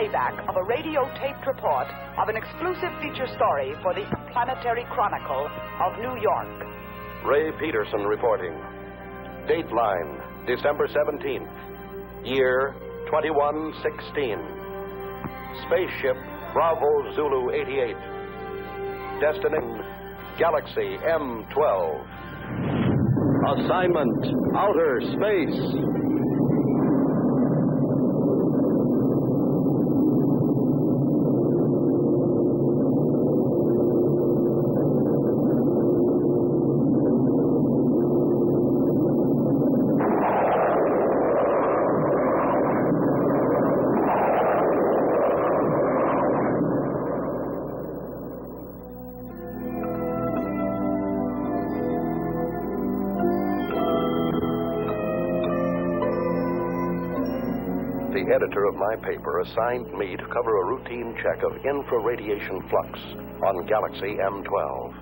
playback of a radio-taped report of an exclusive feature story for the Planetary Chronicle of New York. Ray Peterson reporting. Dateline, December 17th. Year 2116. Spaceship Bravo Zulu 88. Destination Galaxy M12. Assignment Outer Space. The editor of my paper assigned me to cover a routine check of infraradiation flux on Galaxy M12.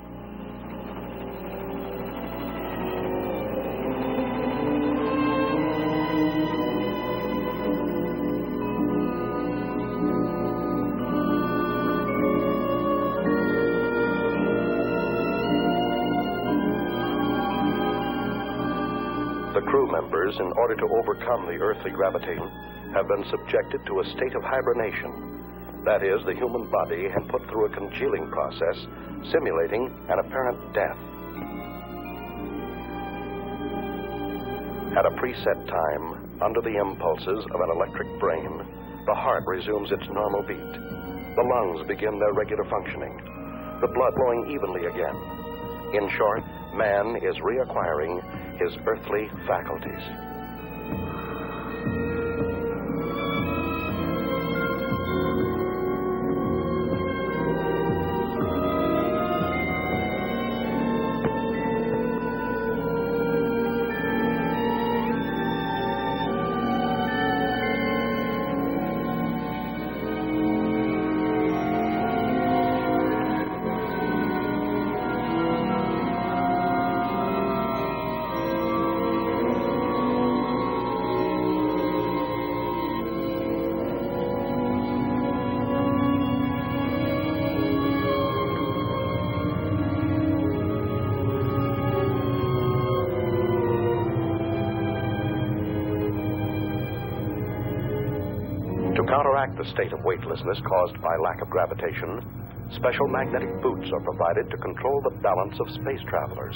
The crew members, in order to overcome the earthly gravitation, have been subjected to a state of hibernation. That is, the human body had put through a congealing process, simulating an apparent death. At a preset time, under the impulses of an electric brain, the heart resumes its normal beat. The lungs begin their regular functioning, the blood flowing evenly again. In short, man is reacquiring his earthly faculties. To counteract the state of weightlessness caused by lack of gravitation, special magnetic boots are provided to control the balance of space travelers.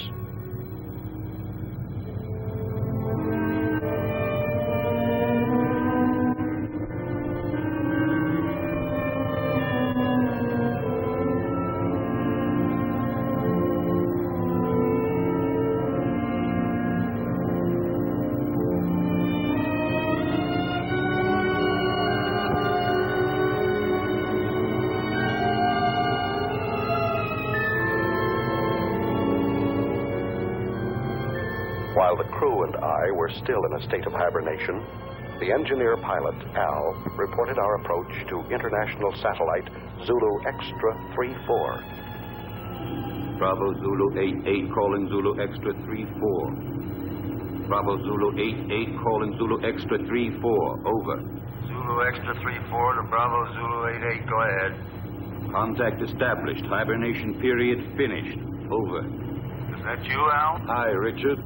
While the crew and I were still in a state of hibernation, the engineer pilot, Al, reported our approach to international satellite Zulu Extra 34. Bravo Zulu 88 calling Zulu Extra 34. Bravo Zulu 88 calling Zulu Extra 34. Over. Zulu Extra 34 to Bravo Zulu 88. Go ahead. Contact established. Hibernation period finished. Over. Is that you, Al? Hi, Richard.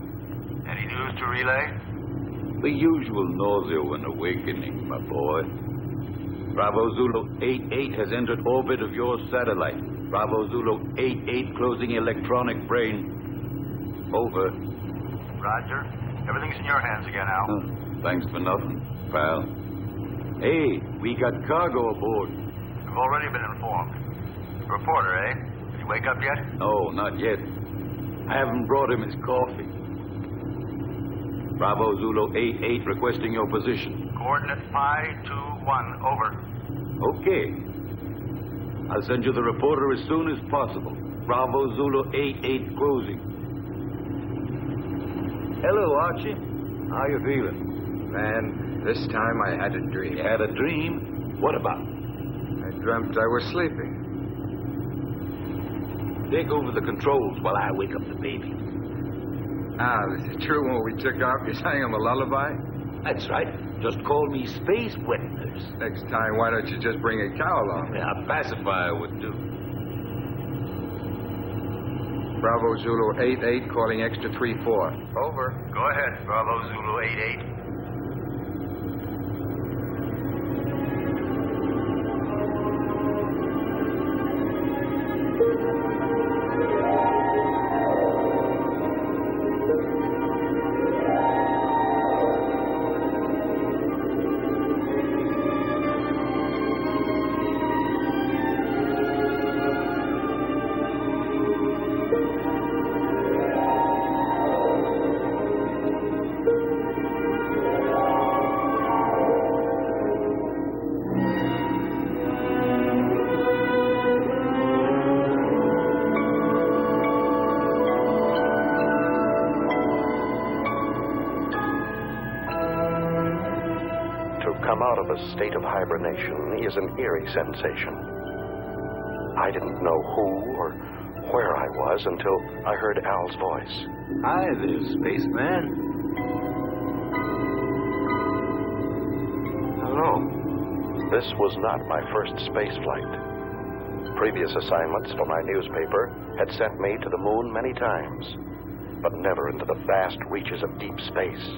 Any news to relay? The usual nausea when awakening, my boy. Bravo Zulu 88 has entered orbit of your satellite. Bravo Zulu 88 closing electronic brain. Over. Roger. Everything's in your hands again, Al. Thanks for nothing, pal. Hey, we got cargo aboard. We've already been informed. Reporter, eh? Did you wake up yet? No, not yet. I haven't brought him his coffee. Bravo Zulu 88 requesting your position. Coordinate Pi 21, over. Okay. I'll send you the reporter as soon as possible. Bravo Zulu 88 closing. Hello, Archie. How you feeling? Man, this time I had a dream. You had a dream? What about? I dreamt I was sleeping. Take over the controls while I wake up the baby. Ah, is it true when we took off you sang him a lullaby? That's right. Just call me Space Witness. nerves. Next time, why don't you just bring a cow along? Yeah, a pacifier would do. Bravo Zulu 88 calling extra 34. Over. Go ahead, Bravo Zulu 88. Come out of a state of hibernation is an eerie sensation. I didn't know who or where I was until I heard Al's voice. Hi there, spaceman. Hello. This was not my first space flight. Previous assignments for my newspaper had sent me to the moon many times, but never into the vast reaches of deep space.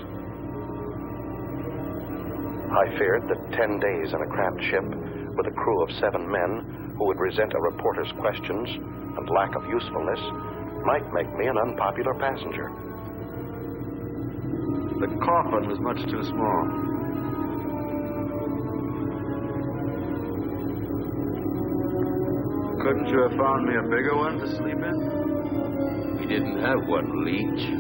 I feared that 10 days in a cramped ship with a crew of 7 men who would resent a reporter's questions and lack of usefulness might make me an unpopular passenger. The coffin was much too small. Couldn't you have found me a bigger one to sleep in? We didn't have one, Leech.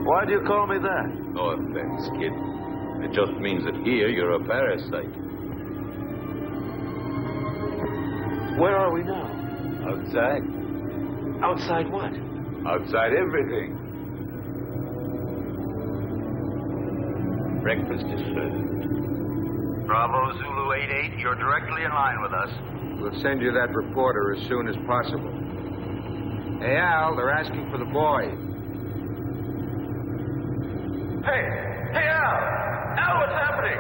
Why do you call me that? No offense, kid. It just means that here you're a parasite. Where are we now? Outside? Outside what? Outside everything. Breakfast is served. Bravo Zulu 88, you're directly in line with us. We'll send you that reporter as soon as possible. Hey, Al, they're asking for the boy. Hey, Al! Al, what's happening?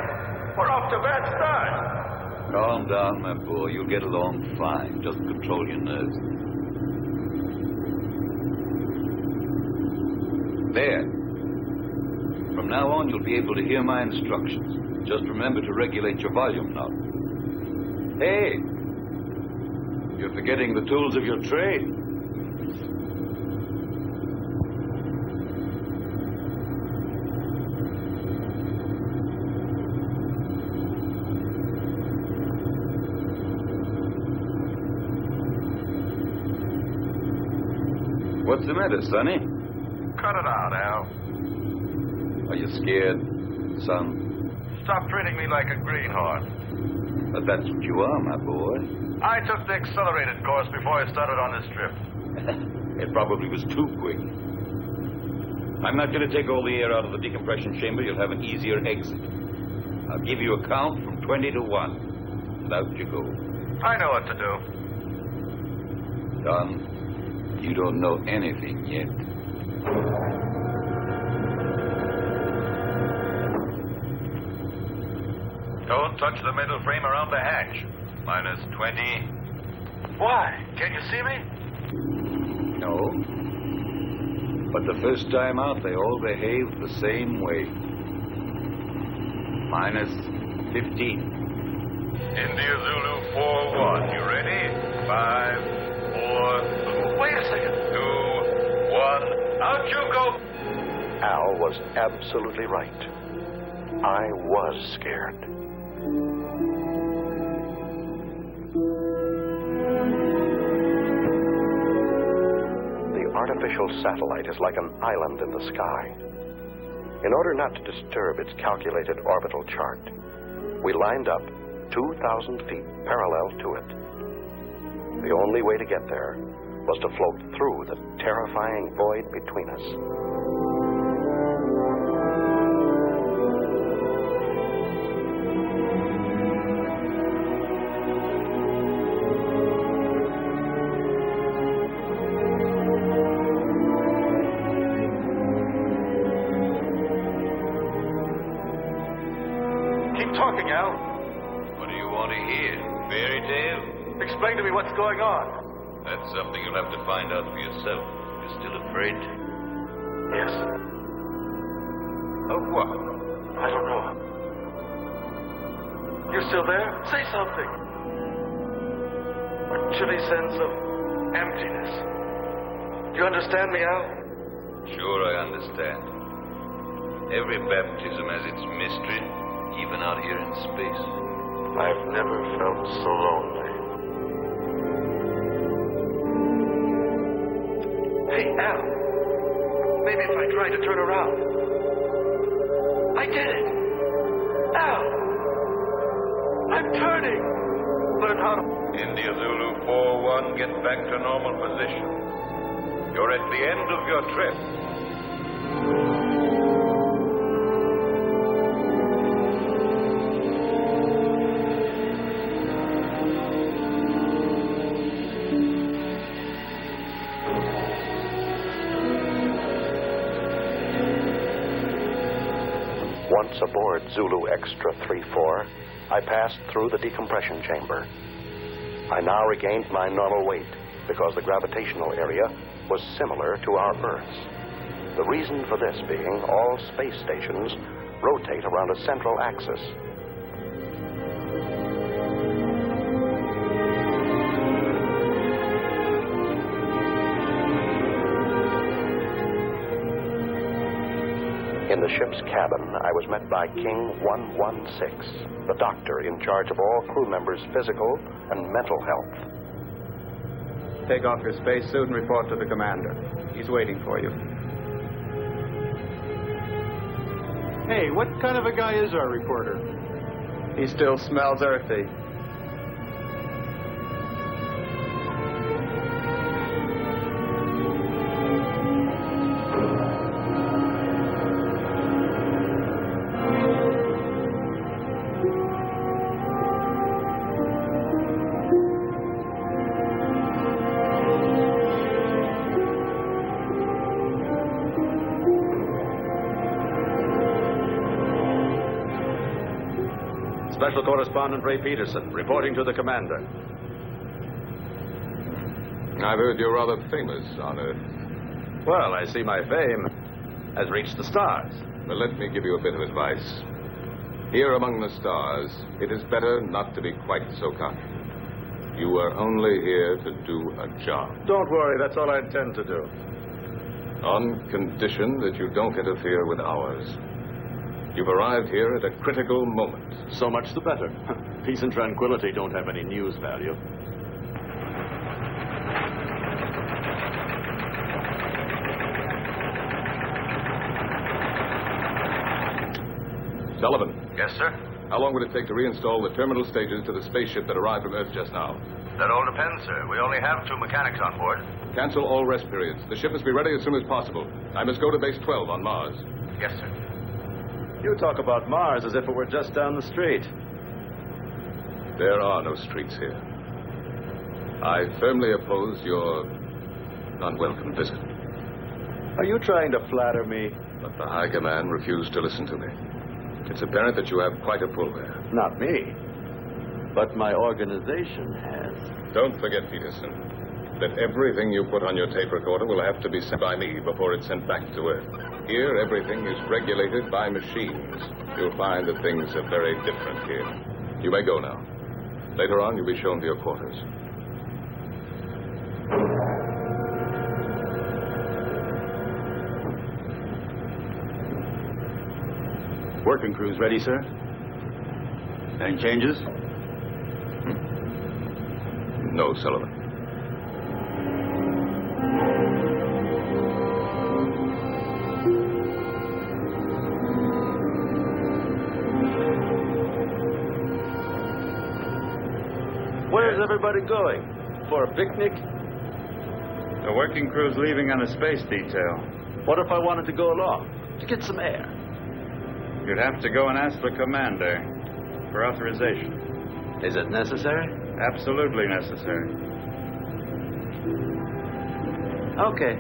We're off to a bad start. Calm down, my boy. You'll get along fine. Just control your nerves. There. From now on, you'll be able to hear my instructions. Just remember to regulate your volume knob. Hey! You're forgetting the tools of your trade. What's the matter, Sonny? Cut it out, Al. Are you scared, son? Stop treating me like a greenhorn. But that's what you are, my boy. I took the accelerated course before I started on this trip. It probably was too quick. I'm not going to take all the air out of the decompression chamber. You'll have an easier exit. I'll give you a count from 20 to 1. And out you go. I know what to do. Don, you don't know anything yet. Don't touch the middle frame around the hatch. Minus 20. Why? Can you see me? No. But the first time out, they all behaved the same way. Minus 15. India Zulu 4-1. You ready? 5, 4. Wait a second. 2, 1. Out you go. Al was absolutely right. I was scared. The artificial satellite is like an island in the sky. In order not to disturb its calculated orbital chart, we lined up 2,000 feet parallel to it. The only way to get there was to float through the terrifying void between us. talking, Al. What do you want to hear? Fairy tale? Explain to me what's going on. That's something you'll have to find out for yourself. You're still afraid? Yes. Of what? I don't know. You still there? Say something. A chilly sense of emptiness. Do you understand me, Al? Sure, I understand. Every baptism has its mystery, even out here in space. I've never felt so lonely. Hey, Al. Maybe if I try to turn around. I did it. Al. I'm turning. Learn how to... India Zulu 4-1, get back to normal position. You're at the end of your trip. Once aboard Zulu Extra 3-4, I passed through the decompression chamber. I now regained my normal weight because the gravitational area was similar to our Earth's. The reason for this being all space stations rotate around a central axis. In the ship's cabin, I was met by King 116, the doctor in charge of all crew members' physical and mental health. Take off your spacesuit and report to the commander. He's waiting for you. Hey, what kind of a guy is our reporter? He still smells earthy. Special Correspondent Ray Peterson, reporting to the commander. I've heard you're rather famous on Earth. Well, I see my fame has reached the stars. Well, let me give you a bit of advice. Here among the stars, it is better not to be quite so cocky. You are only here to do a job. Don't worry, that's all I intend to do. On condition that you don't interfere with ours. You've arrived here at a critical moment. So much the better. Peace and tranquility don't have any news value. Sullivan. Yes, sir? How long would it take to reinstall the terminal stages to the spaceship that arrived from Earth just now? That all depends, sir. We only have 2 mechanics on board. Cancel all rest periods. The ship must be ready as soon as possible. I must go to base 12 on Mars. Yes, sir. You talk about Mars as if it were just down the street. There are no streets here. I firmly oppose your unwelcome visit. Are you trying to flatter me? But the High Command refused to listen to me. It's apparent that you have quite a pull there. Not me. But my organization has. Don't forget, Peterson, that everything you put on your tape recorder will have to be sent by me before it's sent back to Earth. Here, everything is regulated by machines. You'll find that things are very different here. You may go now. Later on, you'll be shown to your quarters. Working crew's ready, sir? Any changes? No, Sullivan. Where's everybody going? For a picnic? The working crew's leaving on a space detail. What if I wanted to go along? To get some air? You'd have to go and ask the commander for authorization. Is it necessary? Absolutely necessary. Okay.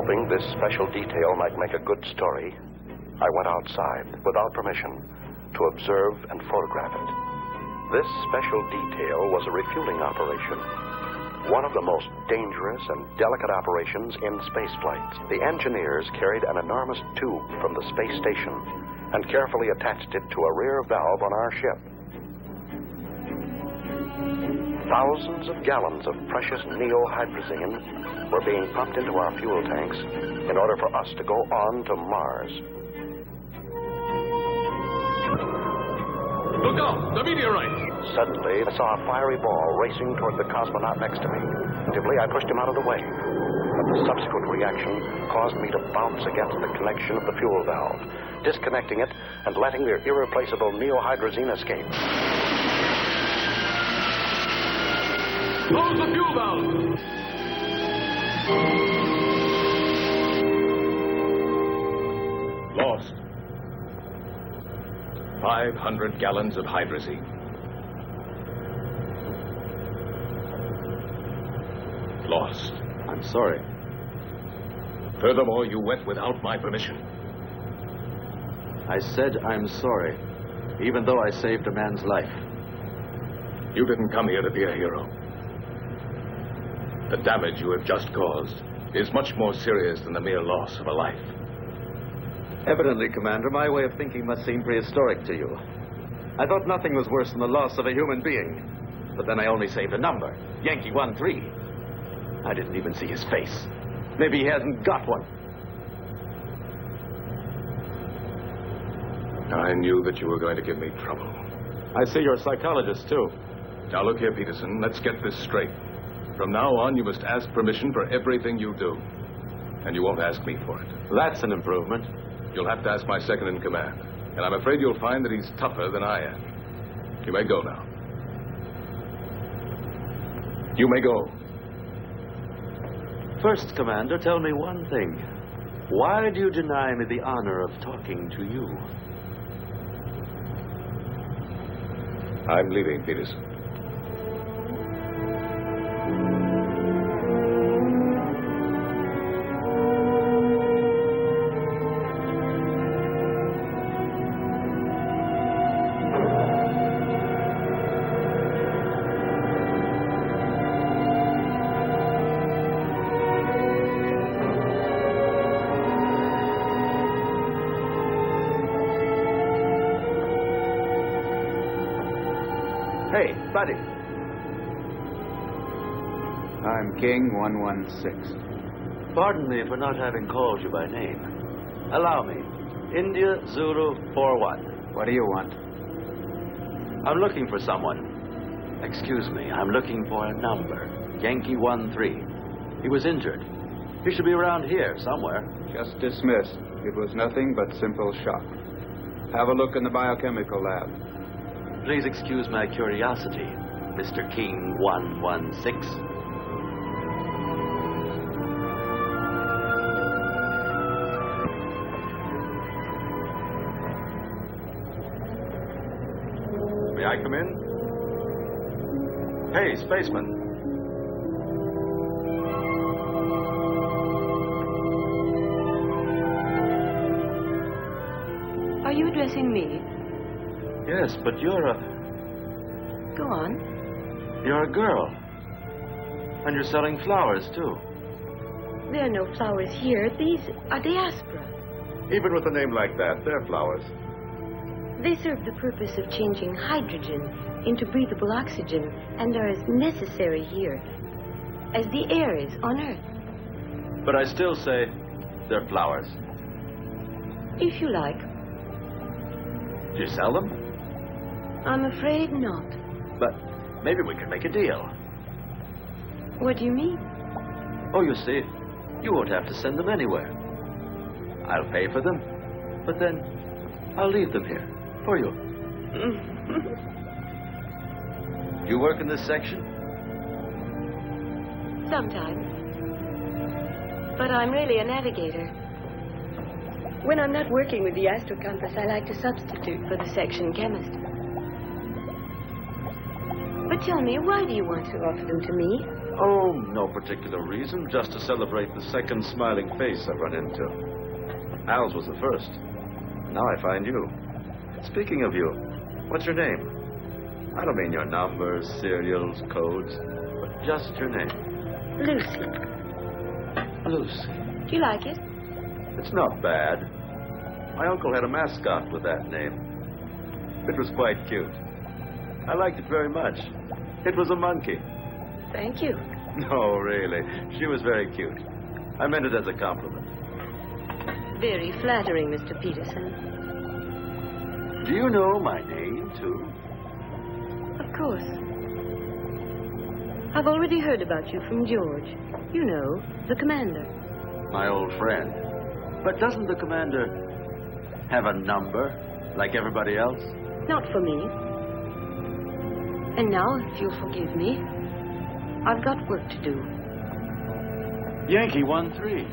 Hoping this special detail might make a good story, I went outside without permission to observe and photograph it. This special detail was a refueling operation, one of the most dangerous and delicate operations in space flights. The engineers carried an enormous tube from the space station and carefully attached it to a rear valve on our ship. Thousands of gallons of precious neohydrazine were being pumped into our fuel tanks in order for us to go on to Mars. Look out! The meteorite! Suddenly, I saw a fiery ball racing toward the cosmonaut next to me. Instinctively, I pushed him out of the way. But the subsequent reaction caused me to bounce against the connection of the fuel valve, disconnecting it and letting the irreplaceable neohydrazine escape. Close the fuel valve! Lost. 500 gallons of hydrazine. Lost. I'm sorry. Furthermore, you went without my permission. I said I'm sorry, even though I saved a man's life. You didn't come here to be a hero. The damage you have just caused is much more serious than the mere loss of a life. Evidently, Commander, my way of thinking must seem prehistoric to you. I thought nothing was worse than the loss of a human being. But then I only saved a number, Yankee 13. I didn't even see his face. Maybe he hasn't got one. I knew that you were going to give me trouble. I see you're a psychologist, too. Now look here, Peterson, let's get this straight. From now on, you must ask permission for everything you do. And you won't ask me for it. That's an improvement. You'll have to ask my second in command. And I'm afraid you'll find that he's tougher than I am. You may go now. You may go. First, Commander, tell me one thing. Why do you deny me the honor of talking to you? I'm leaving, Peterson. Hey, buddy. I'm King 116. Pardon me for not having called you by name. Allow me. India Zulu 41. What do you want? I'm looking for someone. Excuse me, I'm looking for a number. Yankee 13. He was injured. He should be around here somewhere. Just dismissed. It was nothing but simple shock. Have a look in the biochemical lab. Please excuse my curiosity, Mr. King 116. May I come in? Hey, spaceman. Are you addressing me? Yes, but you're a... Go on. You're a girl. And you're selling flowers, too. There are no flowers here. These are diaspora. Even with a name like that, they're flowers. They serve the purpose of changing hydrogen into breathable oxygen and are as necessary here as the air is on Earth. But I still say they're flowers. If you like. Do you sell them? I'm afraid not. But maybe we could make a deal. What do you mean? Oh, you see, you won't have to send them anywhere. I'll pay for them, but then I'll leave them here for you. You work in this section? Sometimes. But I'm really a navigator. When I'm not working with the astrocompass, I like to substitute for the section chemist. But tell me, why do you want to offer them to me? Oh, no particular reason. Just to celebrate the second smiling face I've run into. Al's was the first. Now I find you. Speaking of you, what's your name? I don't mean your numbers, serials, codes, but just your name. Lucy. Lucy. Do you like it? It's not bad. My uncle had a mascot with that name. It was quite cute. I liked it very much. It was a monkey. Thank you. No, really. She was very cute. I meant it as a compliment. Very flattering, Mr. Peterson. Do you know my name, too? Of course. I've already heard about you from George. You know, the commander. My old friend. But doesn't the commander have a number, like everybody else? Not for me. And now, if you'll forgive me, I've got work to do. Yankee 1-3.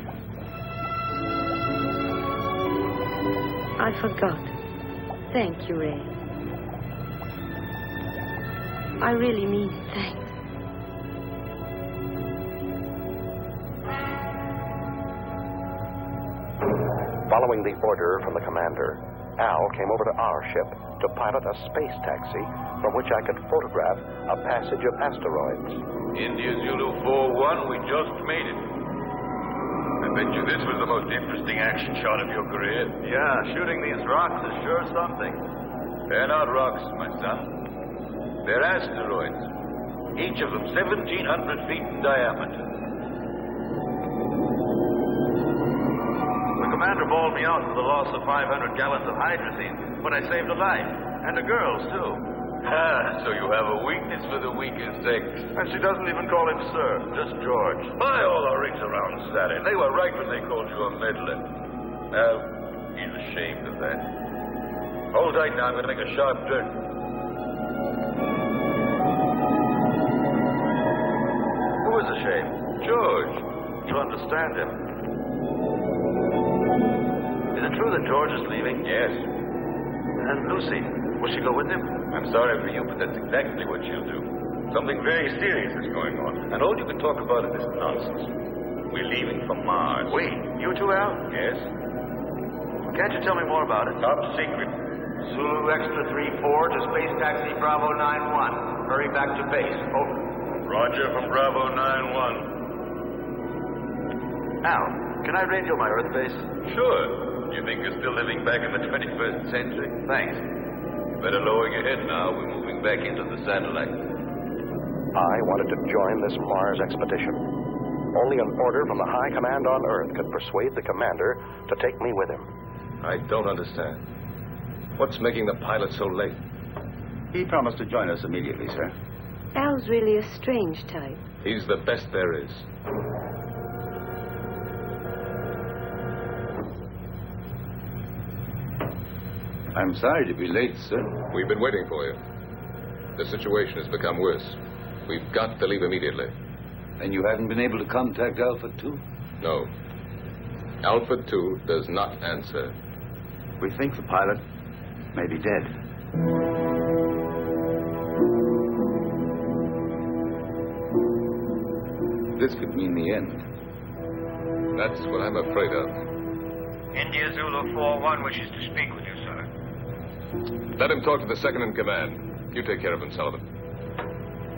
I forgot. Thank you, Ray. I really mean thanks. Following the order from the commander, Al came over to our ship to pilot a space taxi from which I could photograph a passage of asteroids. India Zulu 4-1, we just made it. I bet you this was the most interesting action shot of your career. Yeah, shooting these rocks is sure something. They're not rocks, my son. They're asteroids. Each of them 1,700 feet in diameter. The commander bawled me out for the loss of 500 gallons of hydrazine, but I saved a life. And a girl's, too. Ah, so you have a weakness for the weaker sex. And she doesn't even call him sir, just George. By all the rings around Saturn, they were right when they called you a meddler. Well, he's ashamed of that. Hold tight now, I'm going to make a sharp turn. Who is ashamed? George. You understand him. Is it true that George is leaving? Yes. And Lucy, will she go with him? I'm sorry for you, but that's exactly what she'll do. Something very serious is going on, and all you can talk about is this nonsense. We're leaving for Mars. Wait, you two, Al? Yes? Can't you tell me more about it? Top secret. Zulu Extra 3-4 to Space Taxi Bravo 9-1. Hurry back to base. Over. Roger from Bravo 9-1. Al, can I radio my Earth base? Sure. You think you're still living back in the 21st century? Thanks. Better lower your head now. We're moving back into the satellite. I wanted to join this Mars expedition. Only an order from the high command on Earth could persuade the commander to take me with him. I don't understand. What's making the pilot so late? He promised to join us immediately, sir. Al's really a strange type. He's the best there is. I'm sorry to be late, sir. We've been waiting for you. The situation has become worse. We've got to leave immediately. And you haven't been able to contact Alpha 2? No. Alpha 2 does not answer. We think the pilot may be dead. This could mean the end. That's what I'm afraid of. India Zulu 4-1 wishes to speak with you, sir. Let him talk to the second in command. You take care of him, Sullivan.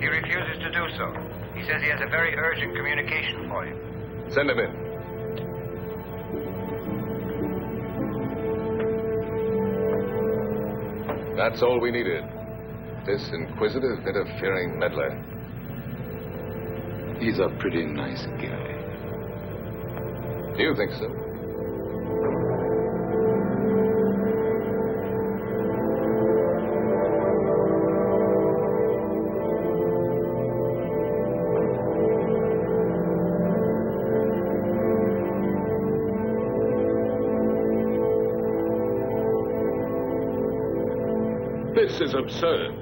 He refuses to do so. He says he has a very urgent communication for you. Send him in. That's all we needed. This inquisitive, interfering meddler. He's a pretty nice guy. Do you think so? This is absurd.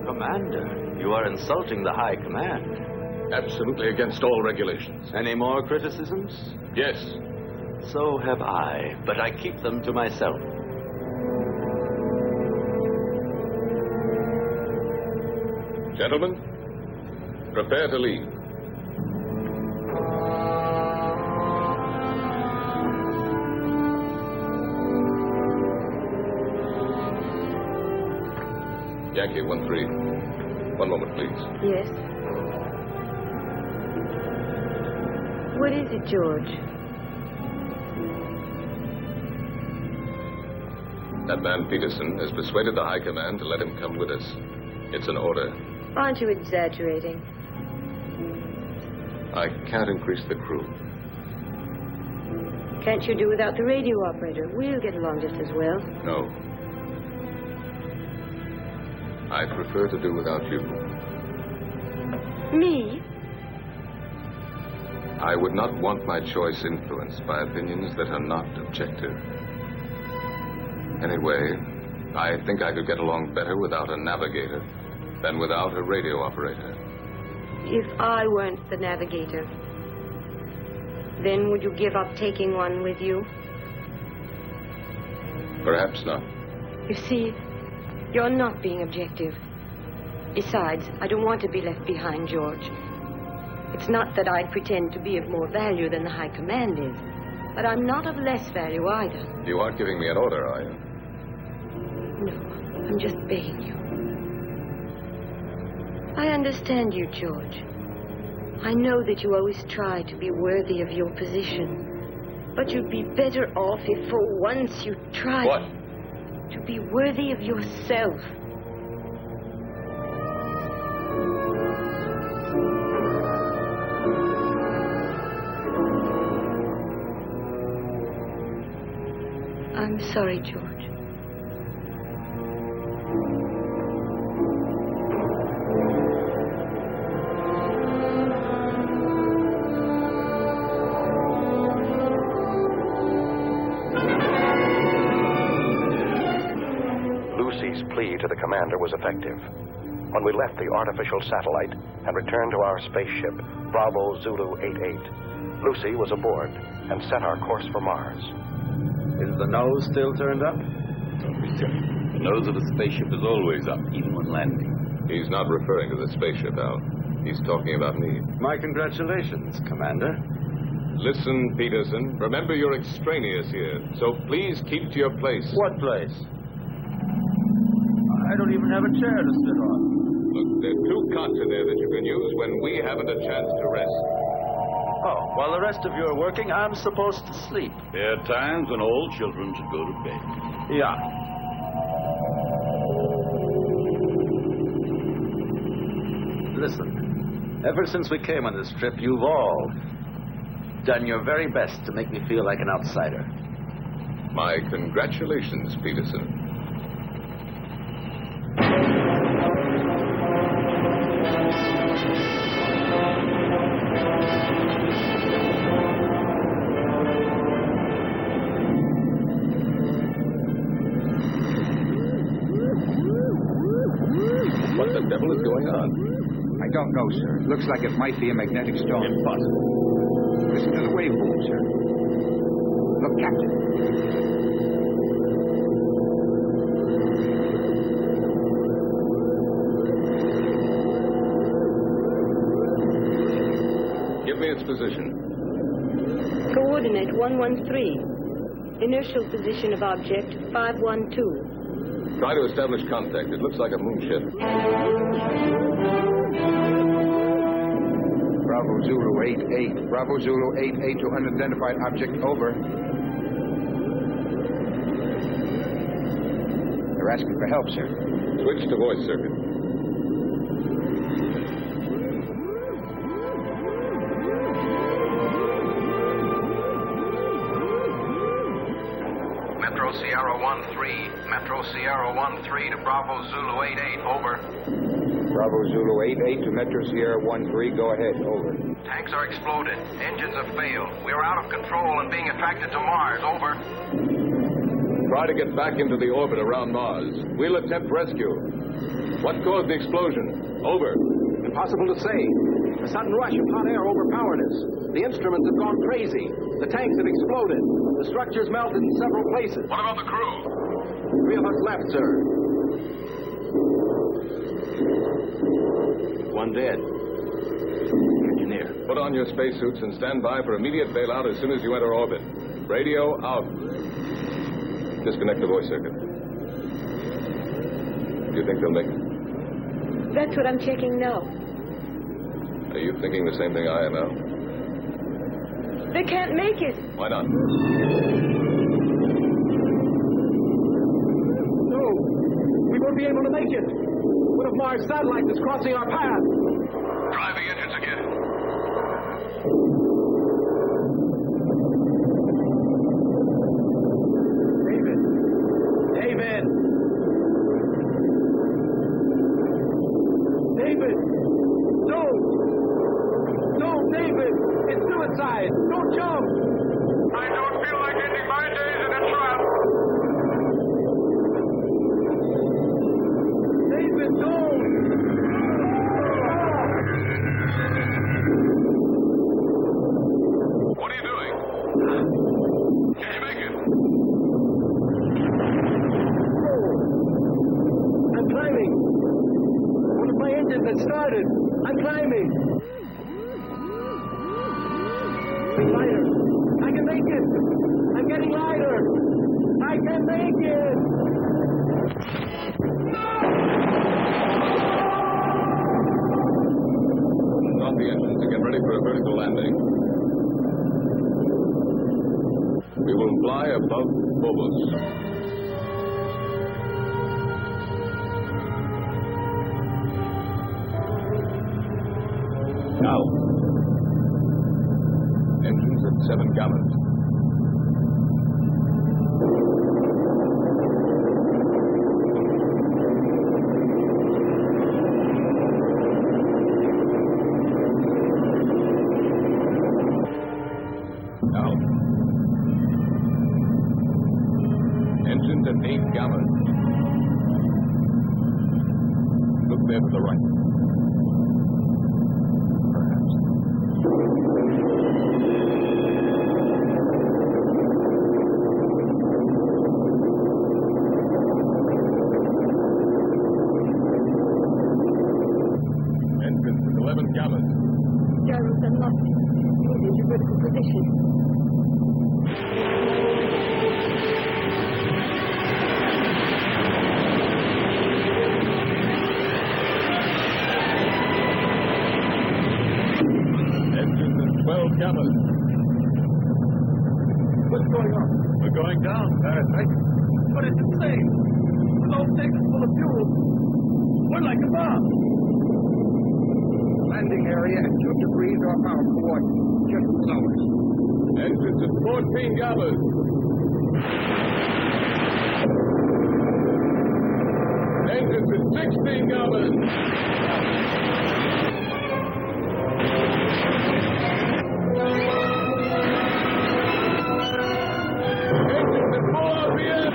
Commander, you are insulting the high command. Absolutely against all regulations. Any more criticisms? Yes. So have I, but I keep them to myself. Gentlemen, Prepare to leave. Yankee 1-3. One moment, please. Yes? What is it, George? That man Peterson has persuaded the High Command to let him come with us. It's an order. Aren't you exaggerating? I can't increase the crew. Can't you do without the radio operator? We'll get along just as well. No. I prefer to do without you. Me? I would not want my choice influenced by opinions that are not objective. Anyway, I think I could get along better without a navigator than without a radio operator. If I weren't the navigator, then would you give up taking one with you? Perhaps not. You see, you're not being objective. Besides, I don't want to be left behind, George. It's not that I'd pretend to be of more value than the High Command is, but I'm not of less value either. You aren't giving me an order, are you? No, I'm just begging you. I understand you, George. I know that you always try to be worthy of your position, but you'd be better off if for once you tried... What? To be worthy of yourself. I'm sorry, George. Lucy's plea to the commander was effective. When we left the artificial satellite and returned to our spaceship, Bravo Zulu 88, Lucy was aboard and set our course for Mars. Is the nose still turned up? Don't be silly. The nose of the spaceship is always up, even when landing. He's not referring to the spaceship, Al. He's talking about me. My congratulations, Commander. Listen, Peterson. Remember you're extraneous here, so please keep to your place. What place? I don't even have a chair to sit on. Look, there are two cots in there that you can use when we haven't a chance to rest. Oh, while the rest of you are working, I'm supposed to sleep. There are times when all children should go to bed. Yeah. Listen, ever since we came on this trip, you've all done your very best to make me feel like an outsider. My congratulations, Peterson. What the devil is going on? I don't know, sir. Looks like it might be a magnetic storm. Impossible. Listen to the waveform, sir. Look, Captain. Give me its position. Coordinate 113. Inertial position of object 512. Try to establish contact. It looks like a moonship. Bravo Zulu 88. Bravo Zulu 88 to unidentified object. Over. They're asking for help, sir. Switch to voice circuit. Metro Sierra 1-3. Metro Sierra 1-3 to Bravo Zulu 88. Over. Bravo Zulu 88 to Metro Sierra 1-3. Go ahead. Over. Tanks are exploded. Engines have failed. We are out of control and being attracted to Mars. Over. Try to get back into the orbit around Mars. We'll attempt rescue. What caused the explosion? Over. Impossible to say. The sudden rush of hot air overpowered us. The instruments have gone crazy. The tanks have exploded. The structures melted in several places. What about the crew? 3 of us left, sir. One dead. Put on your spacesuits and stand by for immediate bailout as soon as you enter orbit. Radio out. Disconnect the voice circuit. Do you think they'll make it? That's what I'm checking now. Are you thinking the same thing I am, Al? They can't make it. Why not? No, we won't be able to make it. One of Mars' satellites is crossing our path. Drive the engines again. David! Don't, David! It's suicide! Don't jump! I don't feel like ending my days in a trap. David, don't! What are you doing? Can you make it? I'm climbing. One of my engines had started. I'm climbing. Getting lighter. I can make it. I'm getting lighter. I can make it. Stop the engines and get ready for a vertical landing. We will fly above Phobos. Now. Engines at 7 gallons. Now. Engines at 8 gallons. Look there to the right. Gyros unlocked. Move into vertical position. Engines at 12 gallons. What's going on? We're going down, Parasite. But it's insane. With all stations full of fuel. We're like a bomb. Landing area at 2 degrees off our coordinates. Just below us. Engines at 14 gallons. Engines at 16 gallons. Engines at 4 RPM.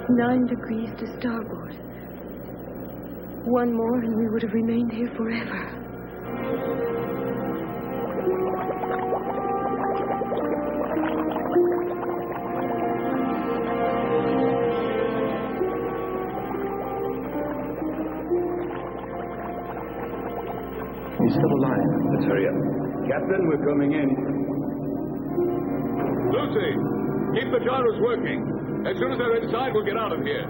Nine degrees to starboard. One more and we would have remained here forever. He's still alive. Let's hurry up. Captain, we're coming in. Lucy, keep the gyros working. As soon as they're inside, we'll get out of here.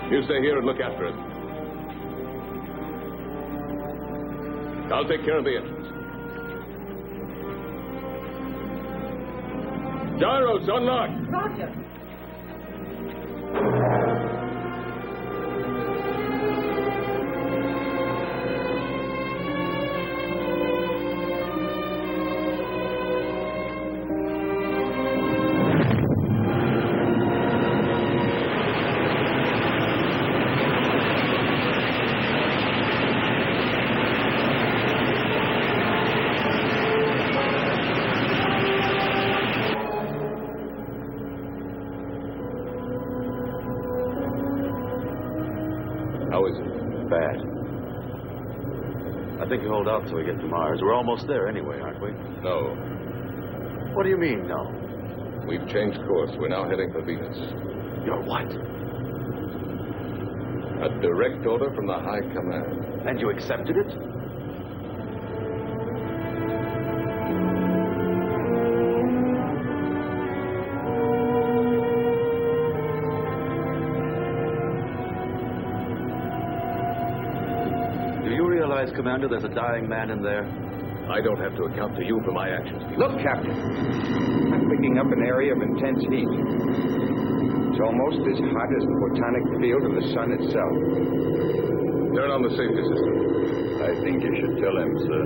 You stay here and look after it. I'll take care of the engines. Gyros, unlock. Roger. bad. I think you hold out till we get to Mars. We're almost there anyway, aren't we? No. What do you mean, no? We've changed course. We're now heading for Venus. You're what? A direct order from the High Command. And you accepted it? Do you realize, Commander, there's a dying man in there? I don't have to account to you for my actions. Look, Captain. I'm picking up an area of intense heat. It's almost as hot as the photonic field of the sun itself. Turn on the safety system. I think you should tell him, sir.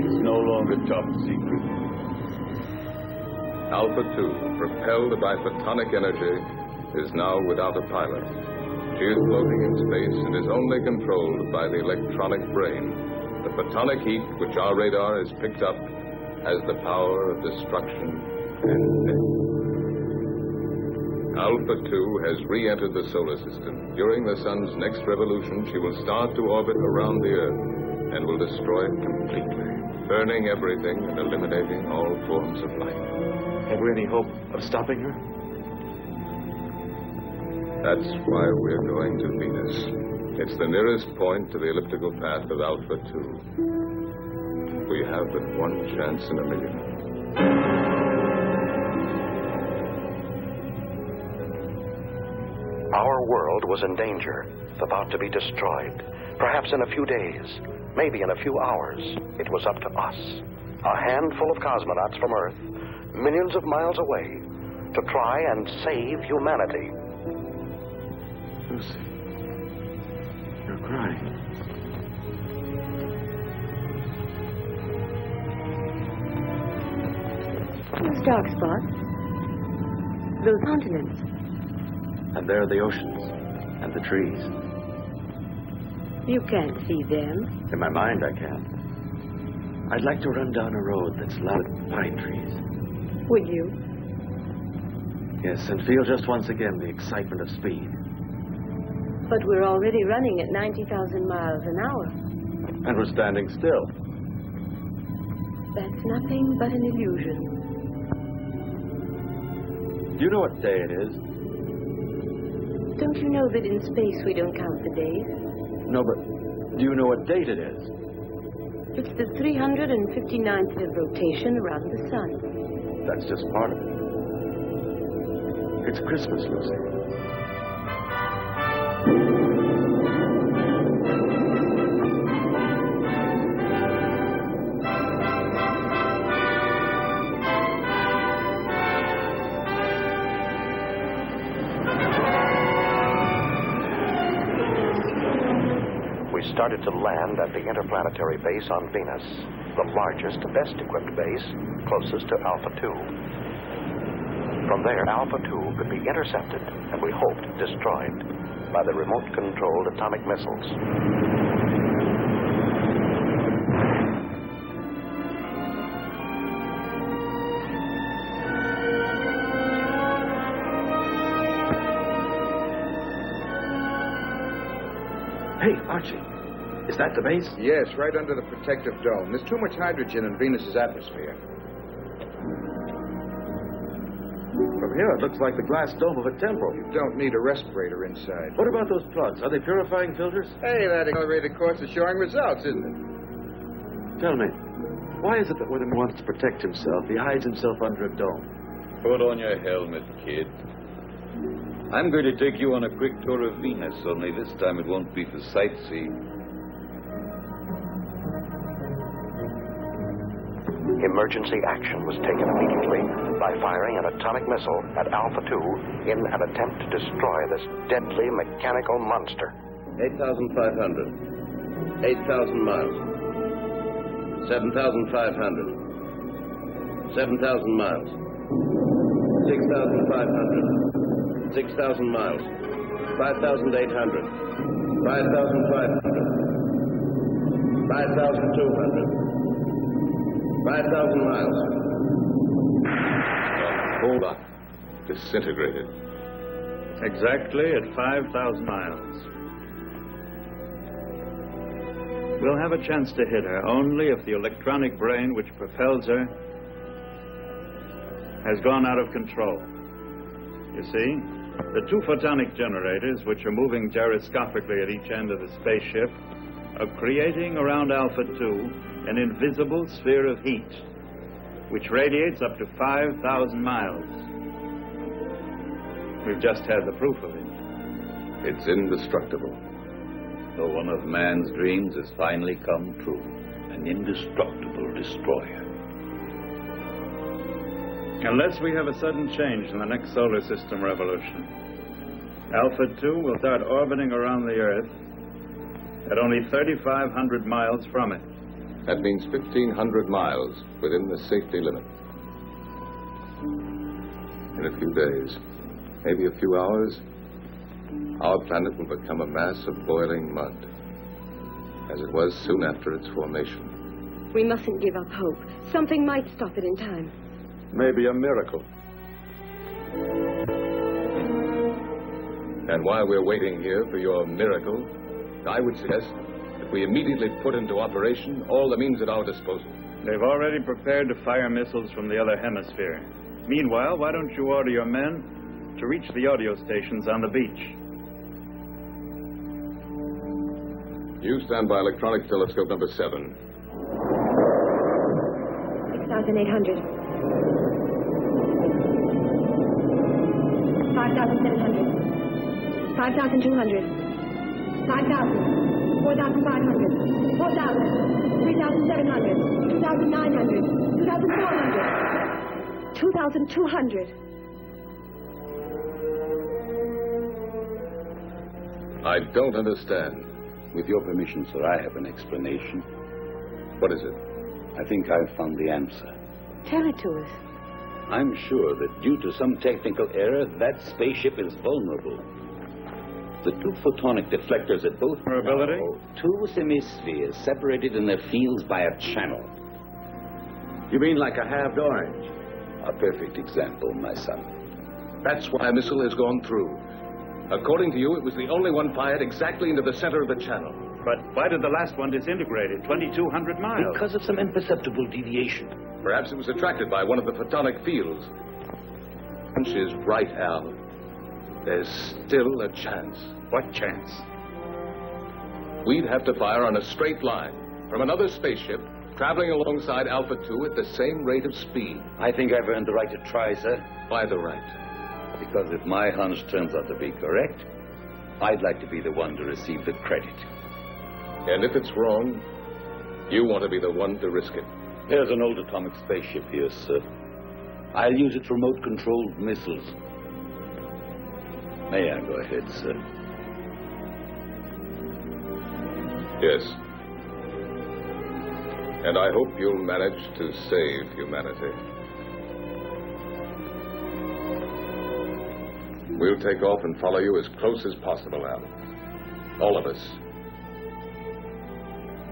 It's no longer top secret. Alpha 2, propelled by photonic energy, is now without a pilot. She is floating in space and is only controlled by the electronic brain. The photonic heat, which our radar has picked up, has the power of destruction and death. Alpha 2 has re-entered the solar system. During the sun's next revolution, she will start to orbit around the Earth and will destroy it completely, burning everything and eliminating all forms of life. Have we any hope of stopping her? That's why we're going to Venus. It's the nearest point to the elliptical path of Alpha 2. We have but one chance in a million. Our world was in danger, about to be destroyed. Perhaps in a few days, maybe in a few hours, it was up to us, a handful of cosmonauts from Earth, millions of miles away, to try and save humanity. Lucy, you're crying. Those dark spots. Those continents. And there are the oceans and the trees. You can't see them. In my mind, I can. I'd like to run down a road that's loaded with pine trees. Would you? Yes, and feel just once again the excitement of speed. But we're already running at 90,000 miles an hour. And we're standing still. That's nothing but an illusion. Do you know what day it is? Don't you know that in space we don't count the days? No, but do you know what date it is? It's the 359th rotation around the sun. That's just part of it. It's Christmas, Lucy. Started to land at the interplanetary base on Venus, the largest, best-equipped base, closest to Alpha 2. From there, Alpha 2 could be intercepted, and we hoped destroyed, by the remote-controlled atomic missiles. Hey, Archie. Is that the base? Yes, right under the protective dome. There's too much hydrogen in Venus's atmosphere. From here, it looks like the glass dome of a temple. You don't need a respirator inside. What about those plugs? Are they purifying filters? Hey, that accelerated course is showing results, isn't it? Tell me, why is it that when he wants to protect himself, he hides himself under a dome? Put on your helmet, kid. I'm going to take you on a quick tour of Venus, only this time it won't be for sightseeing. Emergency action was taken immediately by firing an atomic missile at Alpha 2 in an attempt to destroy this deadly mechanical monster. 8,500. 8,000 miles. 7,500. 7,000 miles. 6,500. 6,000 miles. 5,800. 5,500. 5,200. 5,000 miles. Hold on. Disintegrated. Exactly at 5,000 miles. We'll have a chance to hit her only if the electronic brain which propels her has gone out of control. You see, the two photonic generators, which are moving gyroscopically at each end of the spaceship, are creating around Alpha 2 an invisible sphere of heat, which radiates up to 5,000 miles. We've just had the proof of it. It's indestructible. So one of man's dreams has finally come true. An indestructible destroyer. Unless we have a sudden change in the next solar system revolution, Alpha 2 will start orbiting around the Earth at only 3,500 miles from it. That means 1,500 miles within the safety limit. In a few days, maybe a few hours, our planet will become a mass of boiling mud, as it was soon after its formation. We mustn't give up hope. Something might stop it in time. Maybe a miracle. And while we're waiting here for your miracle, I would suggest that we immediately put into operation all the means at our disposal. They've already prepared to fire missiles from the other hemisphere. Meanwhile, why don't you order your men to reach the audio stations on the beach? You stand by electronic telescope number 7. 6,800. 5,700. 5,200. 5,000. 4,500. 4,000. 3,700. 2,900. 2,400. 2,200. I don't understand. With your permission, sir, I have an explanation. What is it? I think I've found the answer. Tell it to us. I'm sure that due to some technical error, that spaceship is vulnerable. The two photonic deflectors at both Probability? Two semispheres separated in their fields by a channel. You mean like a halved orange? A perfect example, my son. That's why a missile has gone through. According to you, it was the only one fired exactly into the center of the channel. But why did the last one disintegrate at 2,200 miles? Because of some imperceptible deviation. Perhaps it was attracted by one of the photonic fields. Punch is right, Al. There's still a chance. What chance? We'd have to fire on a straight line from another spaceship traveling alongside Alpha 2 at the same rate of speed. I think I've earned the right to try, sir. Why the right? Because if my hunch turns out to be correct, I'd like to be the one to receive the credit. And if it's wrong, you want to be the one to risk it. There's an old atomic spaceship here, sir. I'll use its remote-controlled missiles. May I go ahead, sir? Yes. And I hope you'll manage to save humanity. We'll take off and follow you as close as possible, Al. All of us.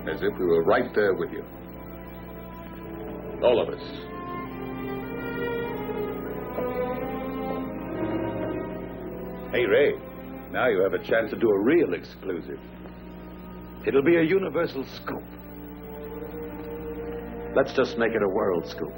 As if we were right there with you. All of us. Hey, Ray. Now you have a chance to do a real exclusive. It'll be a universal scoop. Let's just make it a world scoop.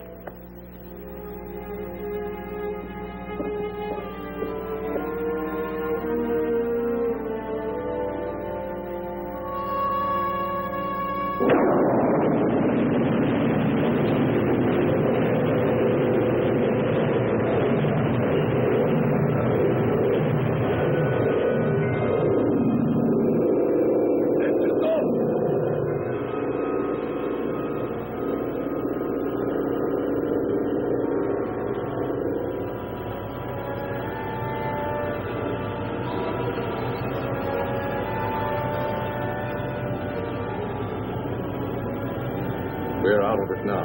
We're out of it now.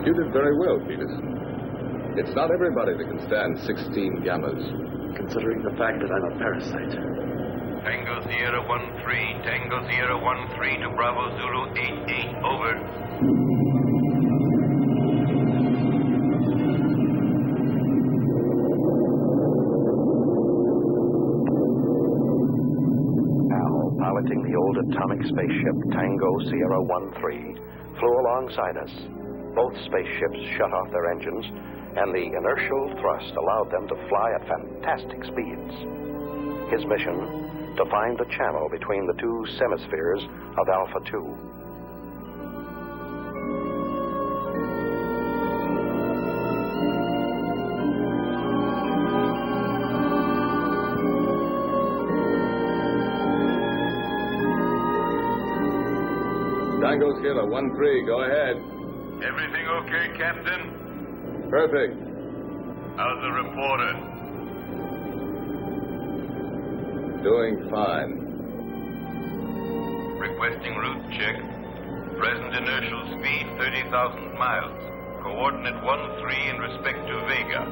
You did very well, Peterson. It's not everybody that can stand 16 gammas. Considering the fact that I'm a parasite. Tango Sierra 1-3, Tango Sierra 1-3 to Bravo Zulu 8-8, over. piloting the old atomic spaceship Tango Sierra 1-3, flew alongside us. Both spaceships shut off their engines, and the inertial thrust allowed them to fly at fantastic speeds. His mission, to find the channel between the two semispheres of Alpha 2. Tango Sierra 1-3, go ahead. Everything okay, Captain? Perfect. How's the reporter? Doing fine. Requesting route check. Present inertial speed 30,000 miles. Coordinate 1-3 in respect to Vega.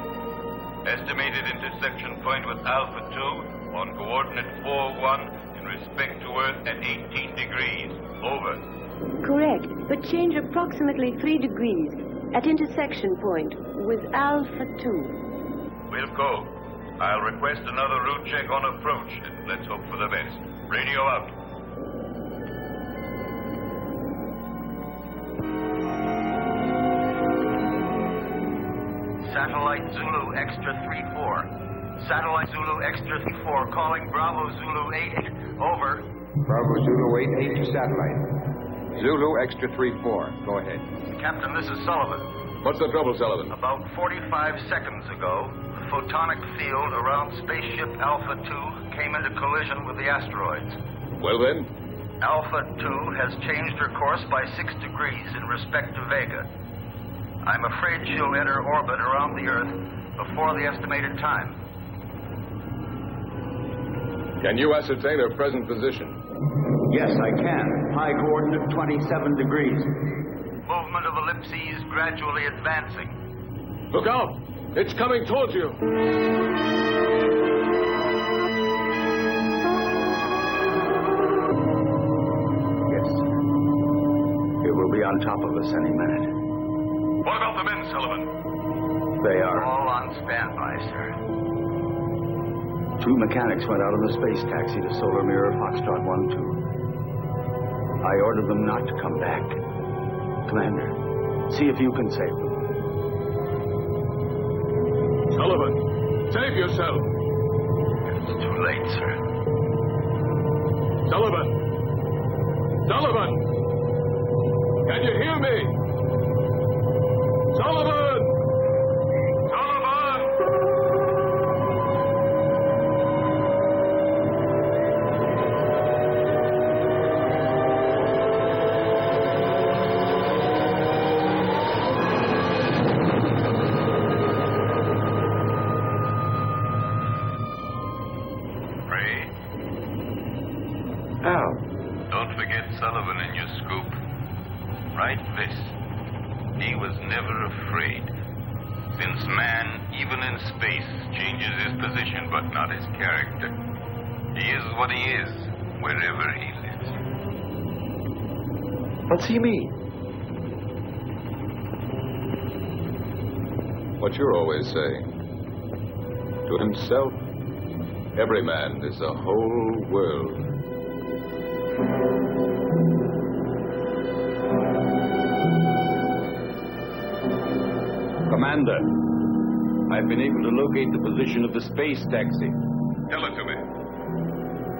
Estimated intersection point with Alpha 2 on coordinate 4-1 in respect to Earth at 18 degrees. Over. Correct, but change approximately 3 degrees at intersection point with Alpha 2. We'll go. I'll request another route check on approach, and let's hope for the best. Radio out. Satellite Zulu Extra 3-4. Satellite Zulu Extra 3-4 calling Bravo Zulu 88. Over. Bravo Zulu 88 to satellite. Zulu Extra 3-4. Go ahead. Captain, this is Sullivan. What's the trouble, Sullivan? About 45 seconds ago, the photonic field around spaceship Alpha 2 came into collision with the asteroids. Well then? Alpha 2 has changed her course by 6 degrees in respect to Vega. I'm afraid she'll enter orbit around the Earth before the estimated time. Can you ascertain her present position? Yes, I can. High coordinate 27 degrees. Movement of ellipses gradually advancing. Look out! It's coming towards you! Yes. It will be on top of us any minute. What about the men, Sullivan? They are. All on standby, sir. 2 mechanics went out on the space taxi to Solar Mirror Foxtrot 1-2. I ordered them not to come back. Commander, see if you can save them. Sullivan, save yourself! It's too late, sir. Sullivan! Sullivan! Can you hear me? Sullivan! Sullivan! Don't forget Sullivan in your scoop. Write this. He was never afraid. Since man, even in space, changes his position but not his character. He is what he is, wherever he lives. What's he mean? What you're always saying. To himself, every man is a whole world. Commander, I've been able to locate the position of the space taxi. Tell it to me.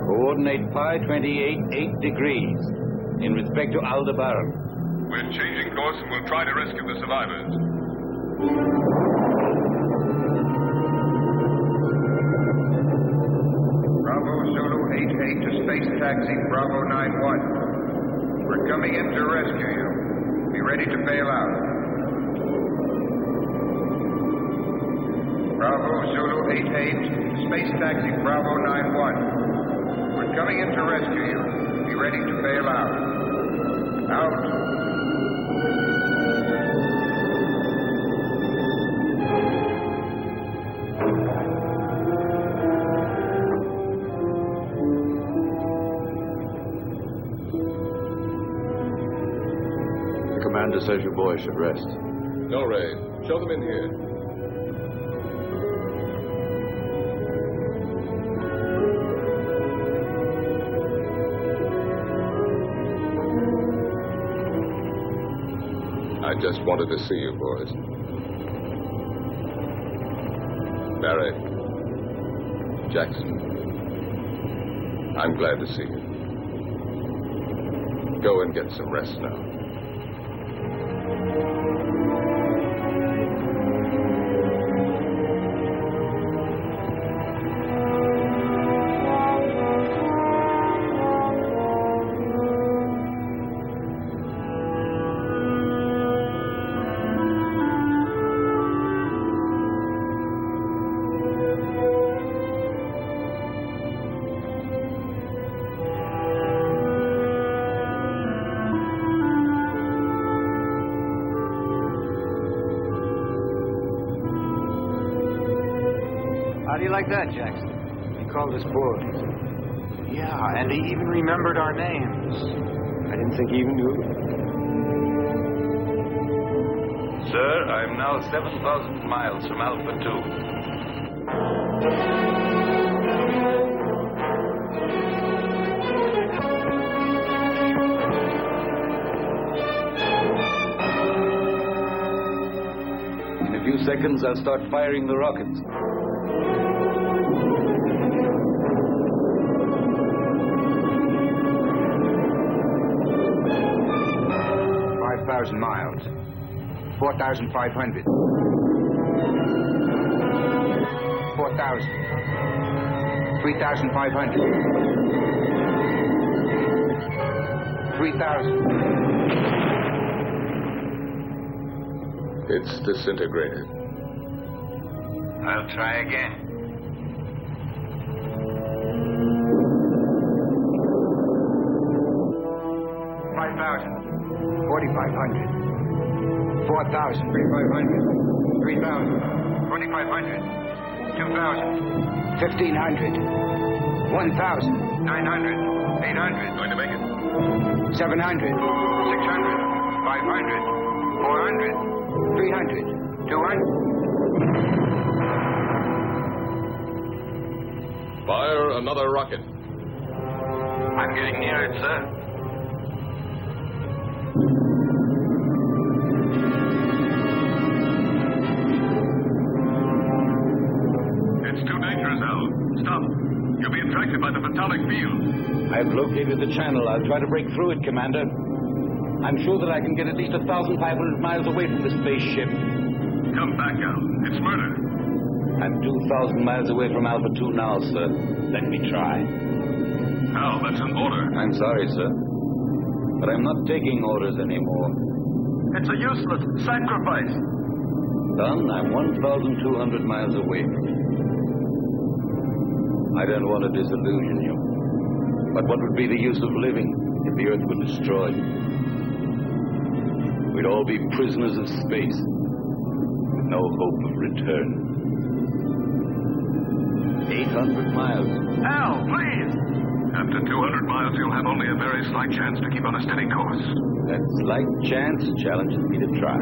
Coordinate pi 28, 8 degrees in respect to Aldebaran. We're changing course and we'll try to rescue the survivors. Bravo Zulu 88 to space taxi Bravo 91. We're coming in to rescue you. Be ready to bail out. Bravo Zulu 88, space taxi Bravo 91. We're coming in to rescue you. Be ready to bail out. Out. The commander says you boys should rest. No, Ray. Show them in here. I just wanted to see you, boys. Barry. Jackson. I'm glad to see you. Go and get some rest now. How do you like that, Jackson? He called us boys. Yeah, and he even remembered our names. I didn't think he even knew. Sir, I'm now 7,000 miles from Alpha 2. In a few seconds, I'll start firing the rockets. 5,000 miles. 4,500. 4,000. 3,500. 3,000. It's disintegrated. I'll try again. 4,500. 4,000. 3,500. 3,000. 2,500. 2,000. 1,500. 1,000. 900. 800. Going to make it? 700. 600. 500. 400. 300. 200. Fire another rocket. I'm getting near it, sir. It's too dangerous, Al. Stop. You'll be attracted by the photonic field. I've located the channel. I'll try to break through it, Commander. I'm sure that I can get at least 1,500 miles away from the spaceship. Come back, Al. It's murder. I'm 2,000 miles away from Alpha 2 now, sir. Let me try. Al, that's an order. I'm sorry, sir. But I'm not taking orders anymore. It's a useless sacrifice. Son, I'm 1,200 miles away. I don't want to disillusion you. But what would be the use of living if the Earth were destroyed? We'd all be prisoners of space, with no hope of return. 800 miles. Al, please! After 200 miles, you'll have only a very slight chance to keep on a steady course. That slight chance challenges me to try.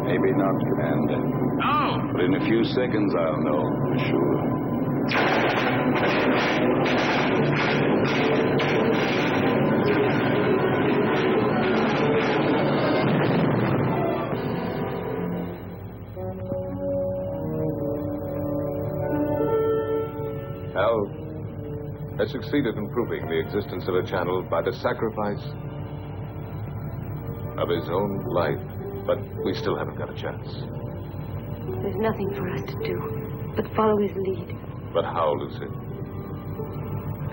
Maybe not, Commander. No! But in a few seconds, I'll know for sure. Al has succeeded in proving the existence of a channel by the sacrifice of his own life. But we still haven't got a chance. There's nothing for us to do but follow his lead. But how, Lucy?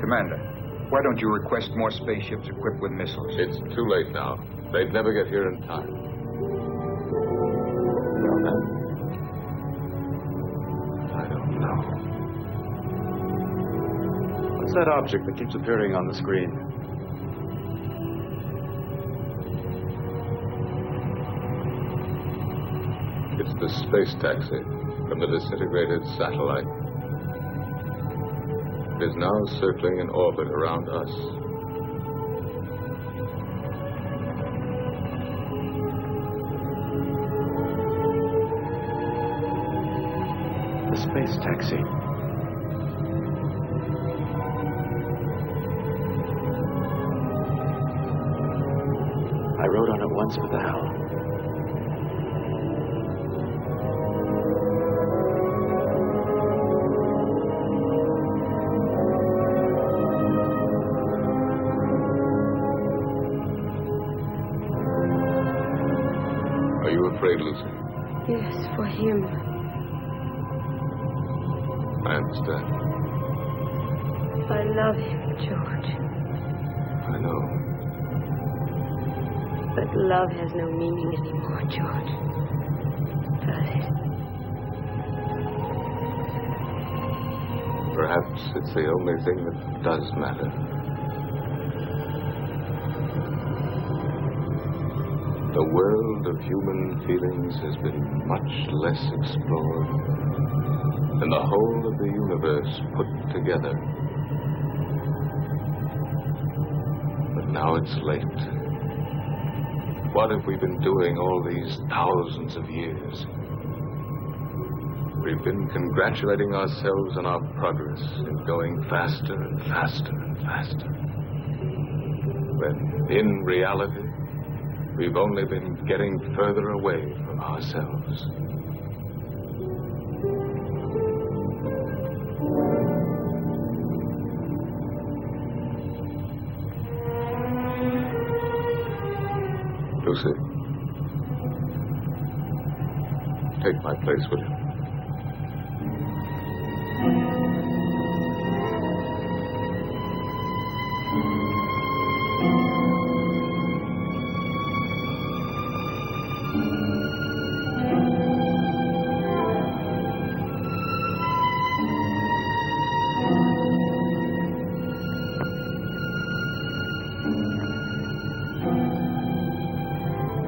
Commander, why don't you request more spaceships equipped with missiles? It's too late now. They'd never get here in time. Well, then, I don't know. What's that object that keeps appearing on the screen? It's the space taxi from the disintegrated satellite. It is now circling in orbit around us. The space taxi. I rode on it once with Al. Are you afraid, Lucy? Yes, for him. I understand. I love him, George. I know. But love has no meaning anymore, George. Does it? Perhaps it's the only thing that does matter. The world of human feelings has been much less explored than the whole of the universe put together. But now it's late. What have we been doing all these thousands of years? We've been congratulating ourselves on our progress in going faster and faster and faster. When in reality, we've only been getting further away from ourselves. Lucy, take my place, will you?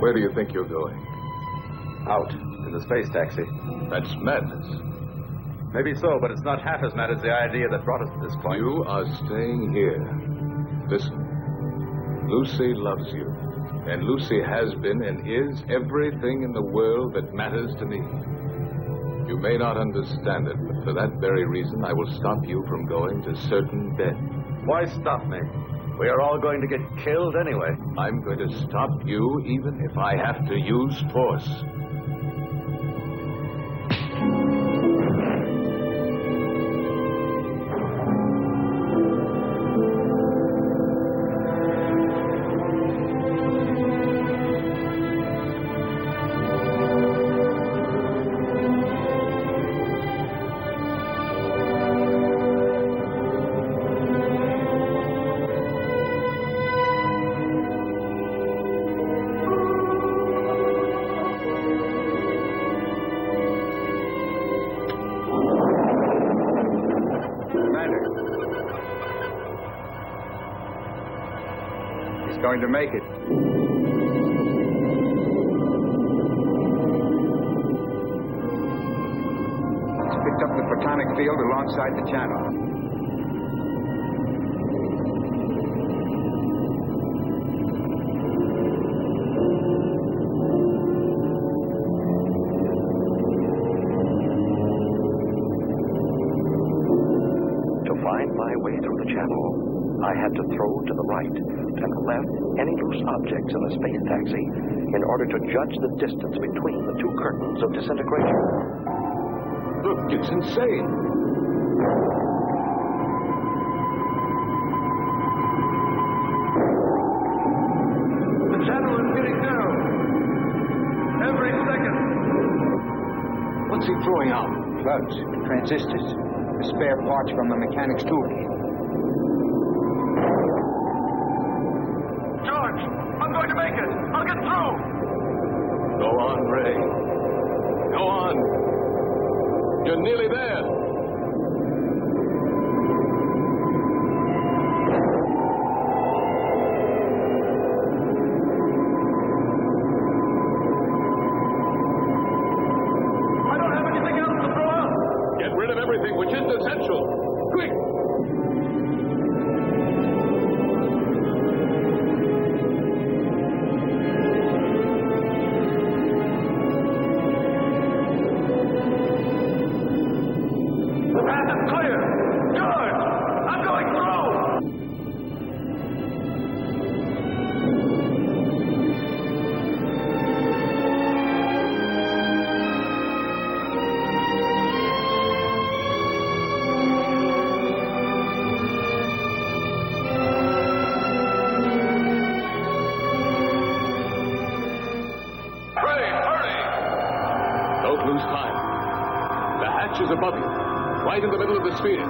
Where do you think you're going? Out, in the space taxi. That's madness. Maybe so, but it's not half as mad as the idea that brought us to this point. You are staying here. Listen, Lucy loves you. And Lucy has been and is everything in the world that matters to me. You may not understand it, but for that very reason, I will stop you from going to certain death. Why stop me? We are all going to get killed anyway. I'm going to stop you even if I have to use force. Going to make it. It's picked up the photonic field alongside the channel. To find my way through the channel, I had to throw to the right and left any loose objects in the space taxi in order to judge the distance between the two curtains of disintegration. Look, it's insane. The channel is getting narrow. Every second. What's he throwing out? Plugs, transistors, the spare parts from the mechanic's toolkit. I'm going to make it. I'll get through. Go on, Ray. Go on. You're nearly there. is above you, right in the middle of the sphere.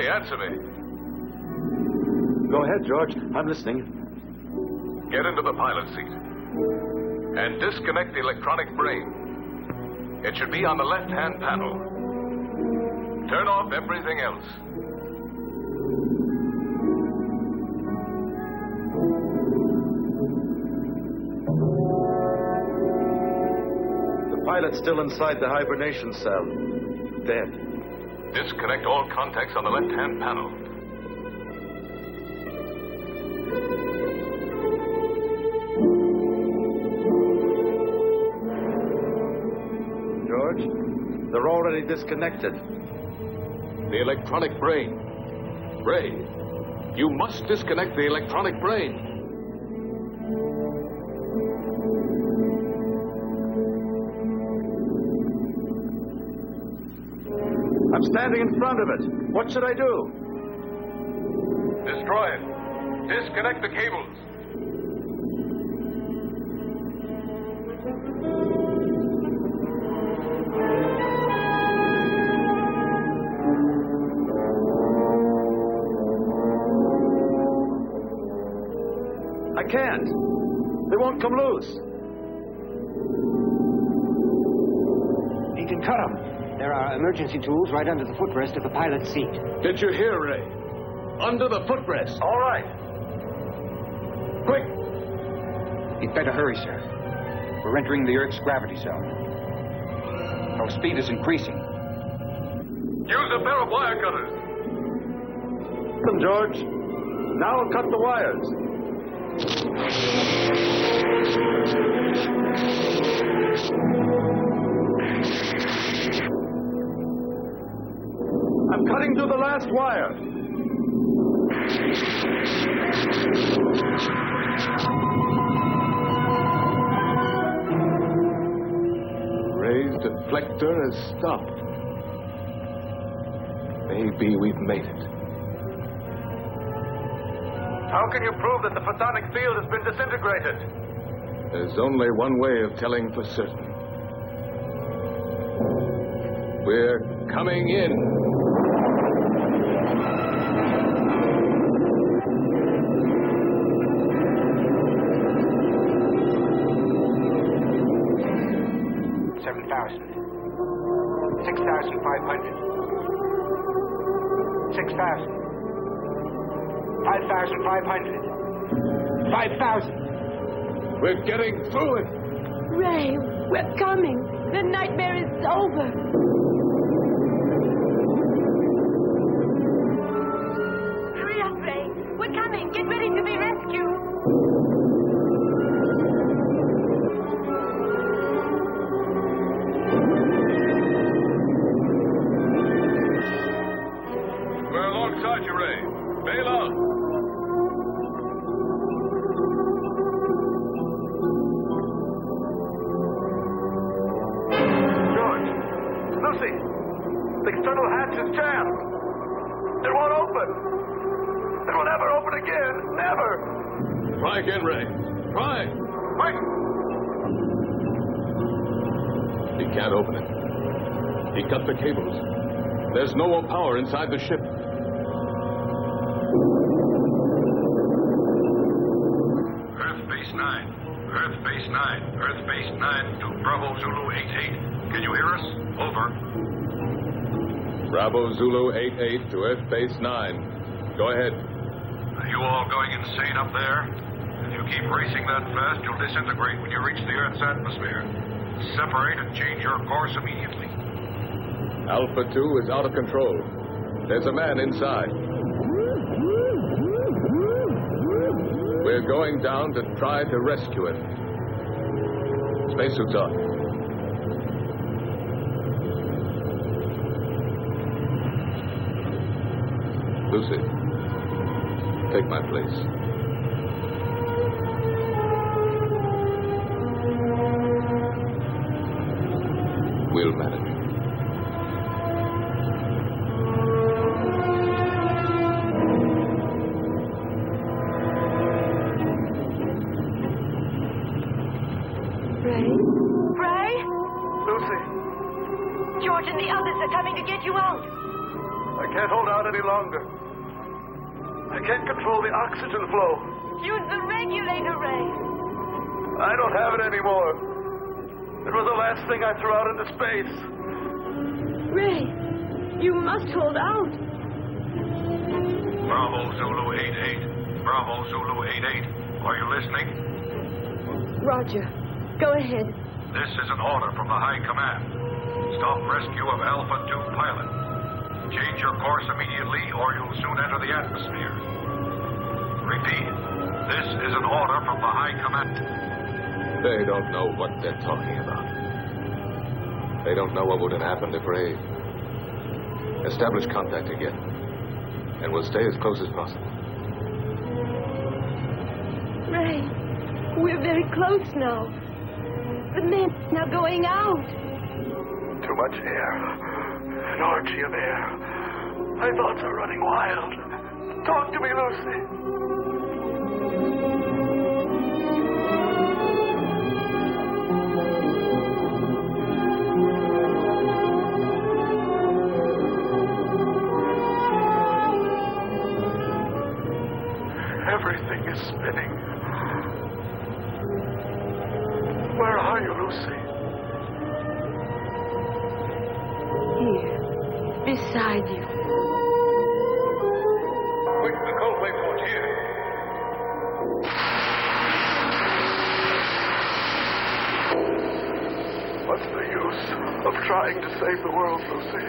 Answer me. Go ahead, George. I'm listening. Get into the pilot seat and disconnect the electronic brain. It should be on the left-hand panel. Turn off everything else. The pilot's still inside the hibernation cell. Dead. Disconnect all contacts on the left-hand panel. George, they're already disconnected. The electronic brain. Ray, you must disconnect the electronic brain. I'm standing in front of it. What should I do? Destroy it. Disconnect the cables. I can't. They won't come loose. He can cut them. There are emergency tools right under the footrest of the pilot's seat. Did you hear, Ray? Under the footrest. All right. Quick! You'd better hurry, sir. We're entering the Earth's gravity zone. Our speed is increasing. Use a pair of wire cutters. Come, George. Now we'll cut the wires. I'm cutting through the last wire. Ray's deflector has stopped. Maybe we've made it. How can you prove that the photonic field has been disintegrated? There's only one way of telling for certain. We're coming in. $7,000. $6,500. $6,000. $5,500. $5,000. We're getting through it. Ray, we're coming. The nightmare is over. Hurry up, Ray. We're coming. Get ready to be rescued. We're alongside you, Ray. Bail out. The external hatch is jammed. It won't open. It will never open again. Never. Try again, Ray. Try. Quick. He can't open it. He cut the cables. There's no more power inside the ship. Earth Base 9. Earth Base 9. Earth Base 9 to Bravo Zulu 88. Can you hear us? Over. Bravo Zulu 88 to Earth Base 9. Go ahead. Are you all going insane up there? If you keep racing that fast, you'll disintegrate when you reach the Earth's atmosphere. Separate and change your course immediately. Alpha 2 is out of control. There's a man inside. We're going down to try to rescue him. Spacesuits on. Lucy, take my place. We'll manage. Ray? Ray? Lucy, George and the others are coming to get you out. I can't hold out any longer. I can't control the oxygen flow. Use the regulator, Ray. I don't have it anymore. It was the last thing I threw out into space. Ray, you must hold out. Bravo Zulu 88. Bravo Zulu 88. Are you listening? Roger. Go ahead. This is an order from the High Command. Stop rescue of Alpha 2 pilot. Change your course immediately or you'll soon enter the atmosphere. Repeat. This is an order from the High Command. They don't know what they're talking about. They don't know what would have happened if Ray... Establish contact again. And we'll stay as close as possible. Ray, we're very close now. The men are going out. Too much air. An orgy of air. My thoughts are running wild. Talk to me, Lucy. Everything is spinning. Where are you, Lucy? Here, beside you. Quick, the Coldplay port here. What's the use of trying to save the world, Lucy?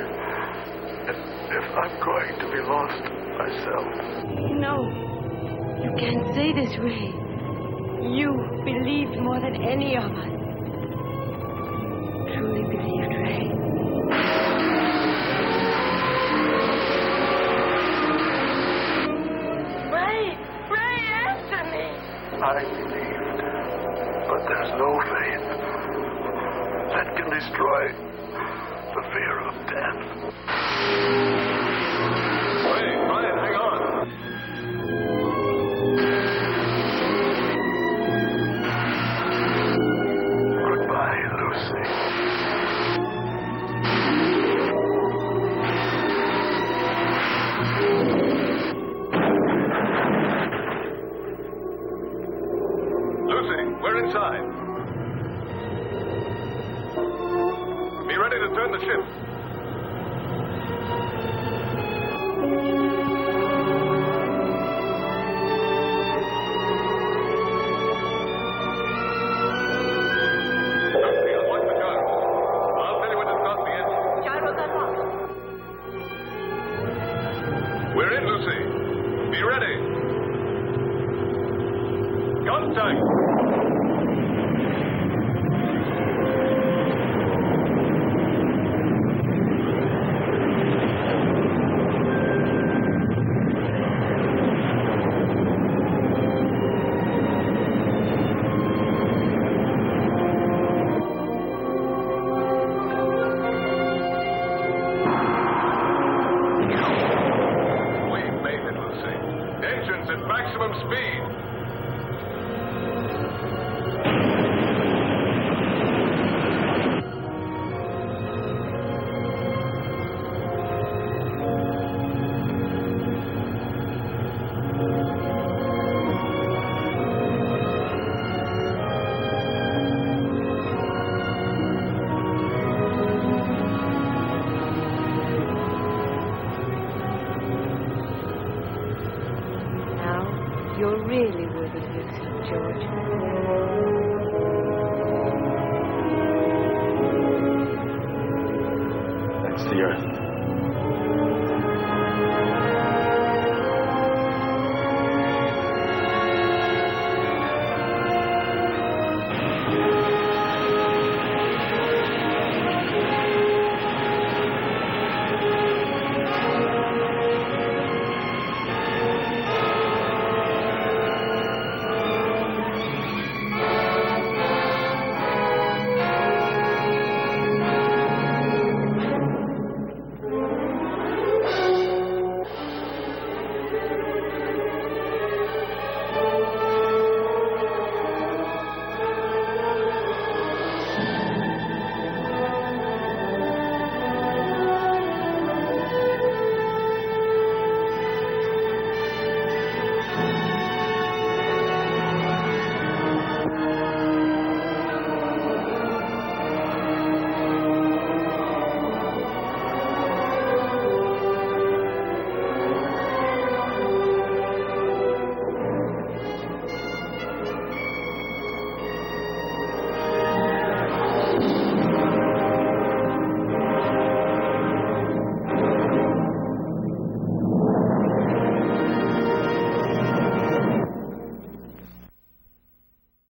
If I'm going to be lost myself. No, you can't say this, Ray. You believed more than any of us. Truly believed, Ray. Ray, answer me. I believed, but there's no faith that can destroy the fear of death. Hey, Brian, hang on. Goodbye, Lucy. Lucy, we're inside. Be ready to turn the ship. Lucy, unlock the gyros. I'll tell you when to start the engine. Gyros unlocked. We're in, Lucy. Be ready. Contact. We've made it, Lucy. Engines at maximum speed. Now, you're really worthy of yourself, George. That's the Earth.